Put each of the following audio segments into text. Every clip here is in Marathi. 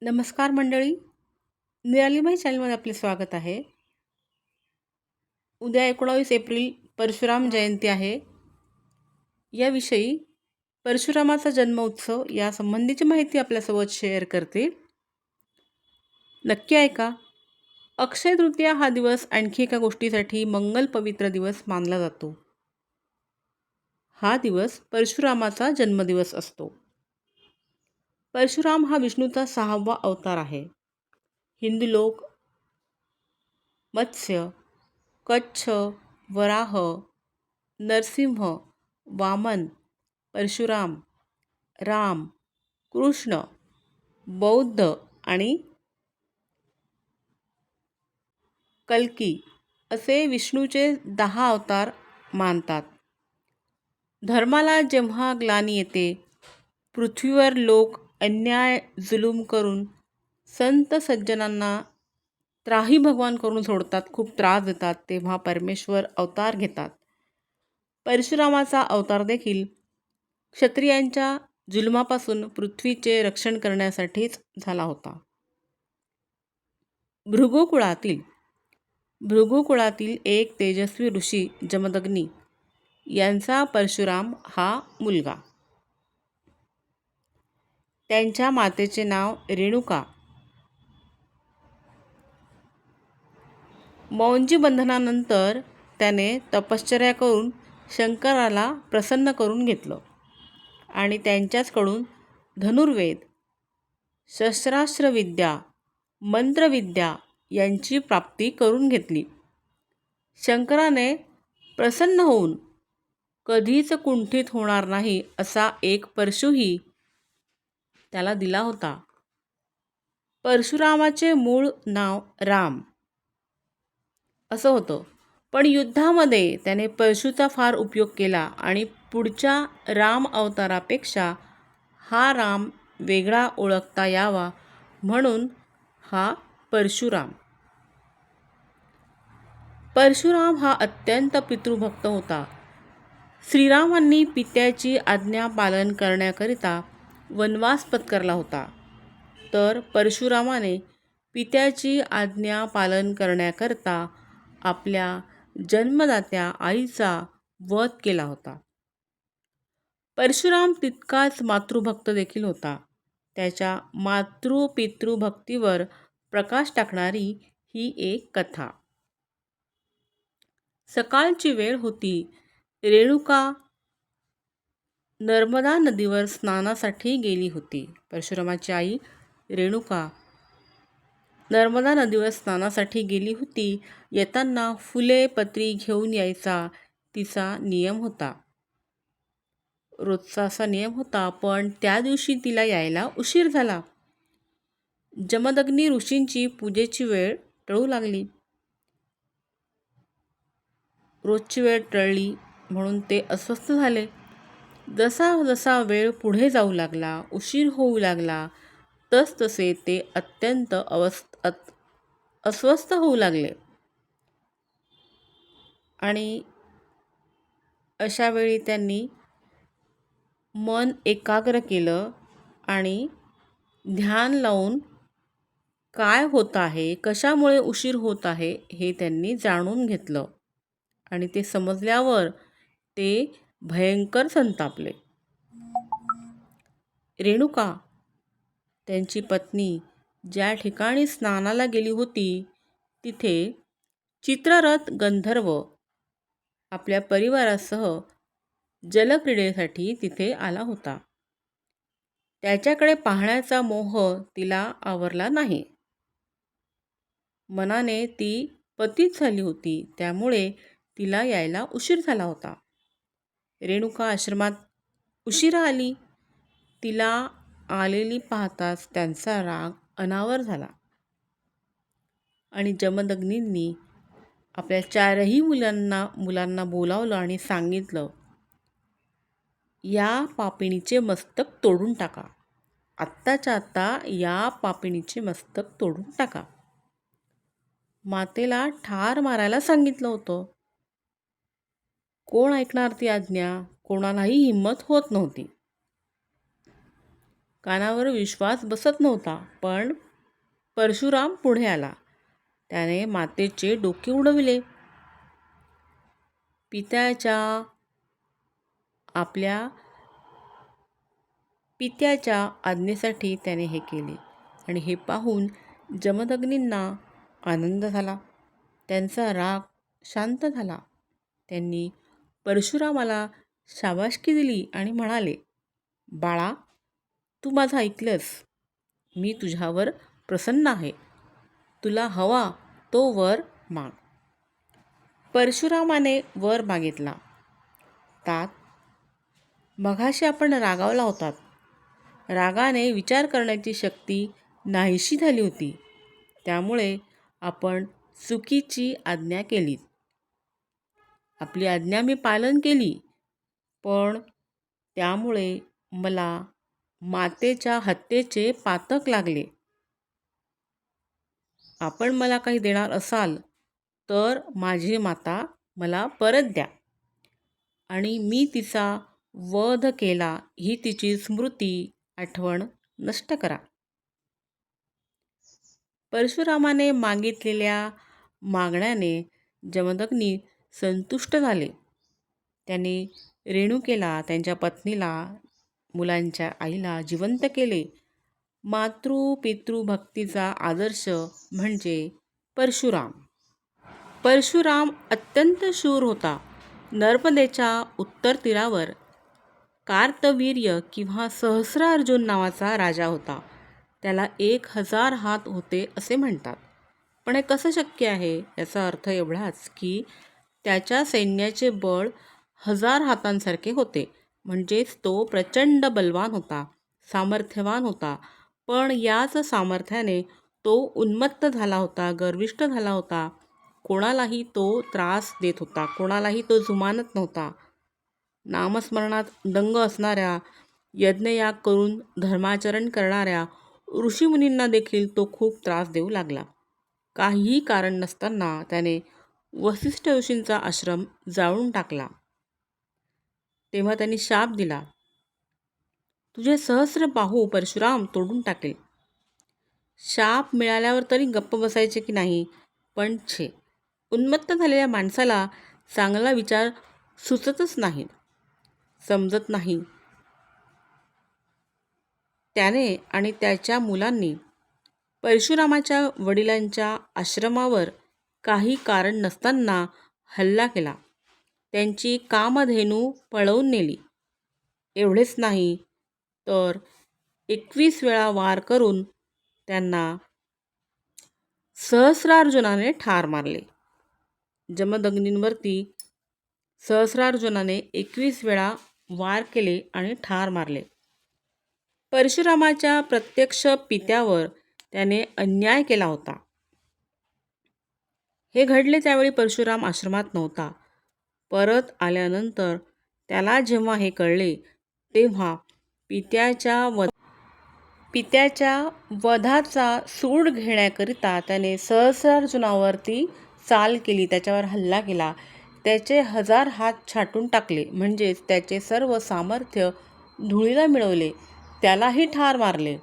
नमस्कार मंडळी, निरालीबाई चॅनलमध्ये आपले स्वागत आहे. उद्या 19 एप्रिल परशुराम जयंती आहे. याविषयी परशुरामाचा जन्म उत्सव या संबंधीची माहिती आपल्यासोबत शेअर करते. नक्की ऐका. अक्षय तृतीया हा दिवस आणखी एका गोष्टीसाठी मंगल पवित्र दिवस मानला जातो. हा दिवस परशुरामाचा जन्मदिवस असतो. परशुराम हा विष्णूचा 6वा अवतार आहे. हिंदू लोक मत्स्य, कच्छ, वराह, नरसिंह, वामन, परशुराम, राम, कृष्ण, बौद्ध आणि कल्की असे विष्णूचे 10 अवतार मानतात. धर्माला जेव्हा ग्लानी येते, पृथ्वीवर लोक अन्याय जुलूम करून संत सज्जनांना त्राही भगवान करून सोडतात, खूप त्रास देतात, तेव्हा परमेश्वर अवतार घेतात. परशुरामाचा अवतार देखील क्षत्रियांच्या जुलमापासून पृथ्वीचे रक्षण करण्यासाठीच झाला होता. भृगुकुळातील एक तेजस्वी ऋषी जमदग्नी यांचा परशुराम हा मुलगा. त्यांच्या मातेचे नाव रेणुका. मौंजी बंधनानंतर त्याने तपश्चर्या करून शंकराला प्रसन्न करून घेतलं आणि त्यांच्याचकडून धनुर्वेद, शस्त्रास्त्रविद्या, मंत्रविद्या यांची प्राप्ती करून घेतली. शंकराने प्रसन्न होऊन कधीच कुंठित होणार नाही असा एक परशुही त्याला दिला होता. परशुरामाचे मूळ नाव राम असं होतं, पण युद्धामध्ये त्याने परशुचा फार उपयोग केला आणि पुढच्या राम अवतारापेक्षा हा राम वेगळा ओळखता यावा म्हणून हा परशुराम. परशुराम हा अत्यंत पितृभक्त होता. श्रीरामांनी पित्याची आज्ञा पालन करण्याकरिता वनवास पत्करला होता, तर परशुरामाने पित्याची आज्ञा पालन करण्याकरता आपल्या जन्मदात्या आईचा वध केला होता. परशुराम तितकाच मातृभक्त देखील होता. त्याच्या मातृपितृभक्तीवर प्रकाश टाकणारी ही एक कथा. सकाळची वेळ होती. रेणुका नर्मदा नदीवर स्नानासाठी गेली होती. परशुरामाची आई रेणुका नर्मदा नदीवर स्नानासाठी गेली होती. येताना फुले पत्री घेऊन यायचा तिचा नियम होता. रोजचा असा नियम होता, पण त्या दिवशी तिला यायला उशीर झाला. जमदग्नी ऋषींची पूजेची वेळ टळू लागली. रोजची वेळ टळली म्हणून ते अस्वस्थ झाले. जसा जसा वेळ पुढे जाऊ लागला, उशीर होऊ लागला, तसतसे ते अत्यंत अस्वस्थ होऊ लागले. आणि अशा वेळी त्यांनी मन एकाग्र केलं आणि ध्यान लावून काय होत आहे, कशामुळे उशीर होत आहे हे त्यांनी जाणून घेतलं. आणि ते समजल्यावर ते भयंकर संतापले. रेणुका त्यांची पत्नी ज्या ठिकाणी स्नानाला गेली होती, तिथे चित्ररथ गंधर्व आपल्या परिवारासह जलक्रीडेसाठी तिथे आला होता. त्याच्याकडे पाहण्याचा मोह तिला आवरला नाही. मनाने ती पतीत झाली होती, त्यामुळे तिला यायला उशीर झाला होता. रेणुका आश्रमात उशिरा आली. तिला आलेली पाहताच त्यांचा राग अनावर झाला आणि जमदग्नींनी आपल्या 4ही मुलांना बोलावलं आणि सांगितलं, या पापिणीचे मस्तक तोडून टाका. आत्ताच्या आत्ता या पापिणीचे मस्तक तोडून टाका. मातेला ठार मारायला सांगितलं होतं. कोण ऐकणार ती आज्ञा? कोणालाही हिंमत होत नव्हती. कानावर विश्वास बसत नव्हता. पण परशुराम पुढे आला. त्याने मातेचे डोके उडविले. आपल्या पित्याच्या आज्ञेसाठी त्याने हे केले आणि हे पाहून जमदग्नींना आनंद झाला. त्यांचा राग शांत झाला. त्यांनी परशुरामाला शाबासकी दिली आणि म्हणाले, बाळा, तू माझं ऐकलंस. मी तुझ्यावर प्रसन्न आहे. तुला हवा तो वर माग. परशुरामाने वर मागितला. तात, मघाशी आपण रागावला होतात. रागाने विचार करण्याची शक्ती नाहीशी झाली होती. त्यामुळे आपण चुकीची आज्ञा केली. आपली आज्ञा मी पालन केली, पण त्यामुळे मला मातेच्या हत्येचे पातक लागले. आपण मला काही देणार असाल तर माझी माता मला परत द्या आणि मी तिचा वध केला ही तिची स्मृती आठवण नष्ट करा. परशुरामाने मागितलेल्या मागण्याने जमदग्नी संतुष्ट झाले. त्यांनी रेणुकेला, त्यांच्या पत्नीला, मुलांच्या आईला जिवंत केले. मातृपितृभक्तीचा आदर्श म्हणजे परशुराम. परशुराम अत्यंत शूर होता. नर्मदेच्या उत्तर तीरावर कार्तवीर्य किंवा सहस्रार्जुन नावाचा राजा होता. त्याला 1000 हात होते असे म्हणतात. पण हे कसं शक्य आहे? याचा अर्थ एवढाच की त्याच्या सैन्याचे बळ 1000 हातांसारखे होते. म्हणजेच तो प्रचंड बलवान होता, सामर्थ्यवान होता. पण याच सामर्थ्याने तो उन्मत्त झाला होता, गर्विष्ठ झाला होता. कोणालाही तो त्रास देत होता, कोणालाही तो जुमानत नव्हता. नामस्मरणात दंग असणाऱ्या, यज्ञयाग करून धर्माचरण करणाऱ्या ऋषीमुनींना देखील तो खूप त्रास देऊ लागला. काहीही कारण नसताना त्याने वसिष्ठ ऋषींचा आश्रम जाळून टाकला. तेव्हा त्यांनी शाप दिला, तुझे सहस्र बाहू परशुराम तोडून टाकेल. शाप मिळाल्यावर तरी गप्प बसायचे की नाही? पण छे, उन्मत्त झालेल्या माणसाला चांगला विचार सुचतच नाही, समजत नाही. त्याने आणि त्याच्या मुलांनी परशुरामाच्या वडिलांच्या आश्रमावर काही कारण नसताना हल्ला केला. त्यांची कामधेनू पळवून नेली. एवढेच नाही तर 21 वेळा वार करून त्यांना सहस्रार्जुनाने ठार मारले. जमदग्नींवरती सहस्रार्जुनाने 21 वेळा वार केले आणि ठार मारले. परशुरामाच्या प्रत्यक्ष पित्यावर त्याने अन्याय केला होता. हे घडले त्यावेळी परशुराम आश्रमात नव्हता. परत आल्यानंतर त्याला जेव्हा हे कळले तेव्हा पित्याच्या वधाचा सूड घेण्याकरिता त्याने सहस्रार्जुनावरती चाल केली, त्याच्यावर हल्ला केला. त्याचे 1000 हात छाटून टाकले, म्हणजेच त्याचे सर्व सामर्थ्य धुळीला मिळवले. त्यालाही ठार मारले,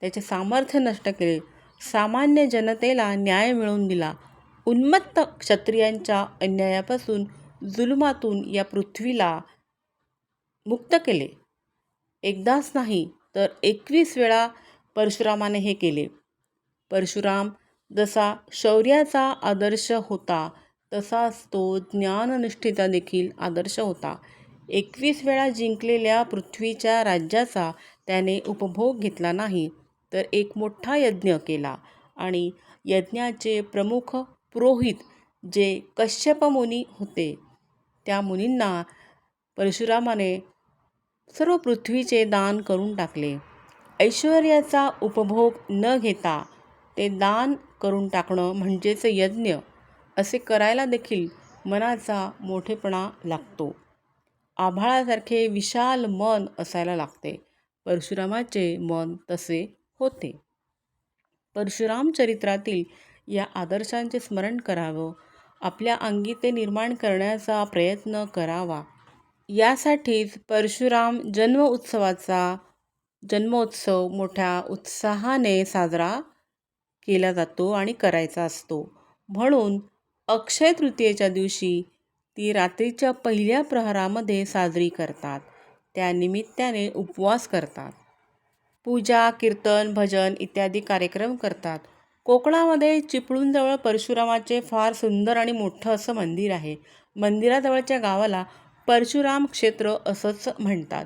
त्याचे सामर्थ्य नष्ट केले. सामान्य जनतेला न्याय मिळवून दिला. उन्मत्त क्षत्रियांच्या अन्यायापासून, जुलुमातून या पृथ्वीला मुक्त केले. एकदाच नाही तर 21 वेळा परशुरामाने हे केले. परशुराम जसा शौर्याचा आदर्श होता तसाच तो ज्ञाननिष्ठेचा देखील आदर्श होता. 21 वेळा जिंकलेल्या पृथ्वीच्या राज्याचा त्याने उपभोग घेतला नाही, तर एक मोठा यज्ञ केला आणि यज्ञाचे प्रमुख पुरोहित जे कश्यप मुनी होते, त्या मुनींना परशुरामाने सर्व पृथ्वीचे दान करून टाकले. ऐश्वर्याचा उपभोग न घेता ते दान करून टाकणं म्हणजेच यज्ञ. असे करायला देखील मनाचा मोठेपणा लागतो. आभाळासारखे विशाल मन असायला लागते. परशुरामाचे मन तसे होते. परशुराम चरित्रातील या आदर्शांचे स्मरण करावं, आपल्या अंगी ते निर्माण करण्याचा प्रयत्न करावा. यासाठीच परशुराम जन्म उत्सवाचा जन्मोत्सव मोठ्या उत्साहाने साजरा केला जातो आणि करायचा असतो. म्हणून अक्षय तृतीयेच्या दिवशी ती रात्रीच्या पहिल्या प्रहरामध्ये साजरी करतात. त्या निमित्ताने उपवास करतात. पूजा, कीर्तन, भजन इत्यादी कार्यक्रम करतात. कोकणामध्ये चिपळूणजवळ परशुरामाचे फार सुंदर आणि मोठं असं मंदिर आहे. मंदिराजवळच्या गावाला परशुराम क्षेत्र असंच म्हणतात.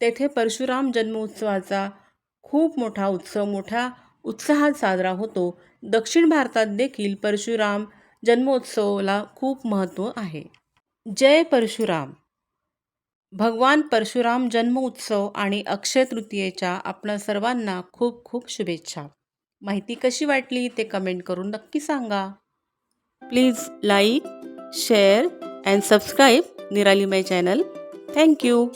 तेथे परशुराम जन्मोत्सवाचा खूप मोठा उत्सव मोठ्या उत्साहात साजरा होतो. दक्षिण भारतात देखील परशुराम जन्मोत्सवाला खूप महत्त्व आहे. जय परशुराम. भगवान परशुराम जन्म उत्सव आणि अक्षय तृतीयेच्या आपणा सर्वांना खूप खूप शुभेच्छा. माहिती कशी वाटली ते कमेंट करून नक्की सांगा. Please like, share and subscribe निराली माय चॅनल. थँक्यू.